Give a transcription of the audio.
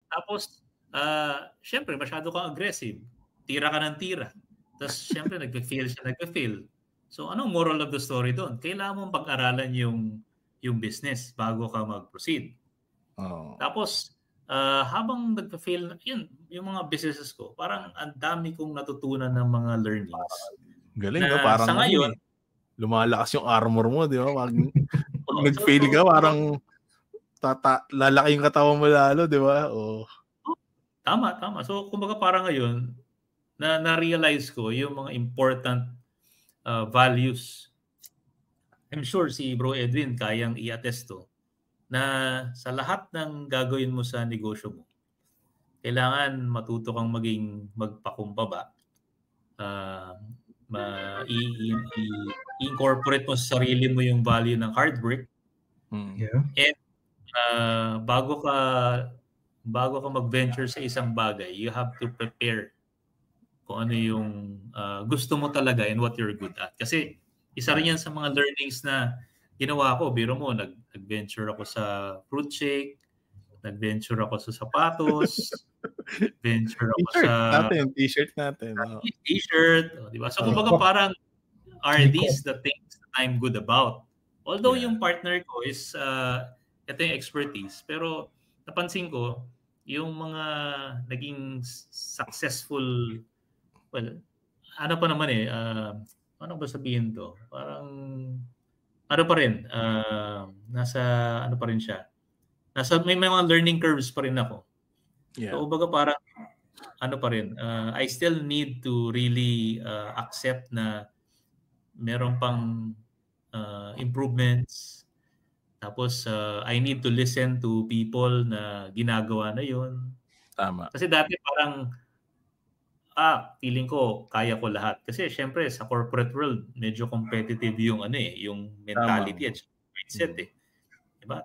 Tapos, syempre masyado kang aggressive. Tira ka ng tira. Tapos syempre nagfe-fail. So anong moral of the story doon? Kailangan mong pag-aralan yung business bago ka mag-proceed. Oo. Tapos, habang nagfe-fail, yun, yung mga businesses ko, parang ang dami kong natutunan ng mga learnings. Galing, no? Na Parang sa ngayon, lumalakas yung armor mo, di ba? Pag nag-fail so ka, parang lalaki yung katawan mo lalo, di ba? tama. So, kumbaga parang ngayon, na-realize ko yung mga important values. I'm sure si Bro Edwin kayang i-attest to na sa lahat ng gagawin mo sa negosyo mo, kailangan matuto kang magpakumbaba. I-incorporate mo sa sarili mo yung value ng hard work. Yeah. And bago ka mag-venture sa isang bagay, you have to prepare kung ano yung gusto mo talaga and what you're good at. Kasi isa rin yan sa mga learnings na ginawa ko. Biro mo, nag-venture ako sa fruit shake, nag-venture ako sa sapatos, nag-venture ako sa t-shirt natin. T-shirt, di ba? So kumbaga parang are these the things that I'm good about? Although yung partner ko is ito yung expertise, pero napansin ko yung mga naging successful, well, ano pa naman ano ba sabihin to? Parang ano pa rin, nasa ano pa rin siya. May mga learning curves pa rin ako. Yeah. So kumbaga parang ano pa rin, I still need to really accept na meron pang improvements. Tapos I need to listen to people na ginagawa na yun. Tama. Kasi dati parang feeling ko kaya ko lahat. Kasi syempre sa corporate world medyo competitive yung yung mentality at mindset eh. Diba?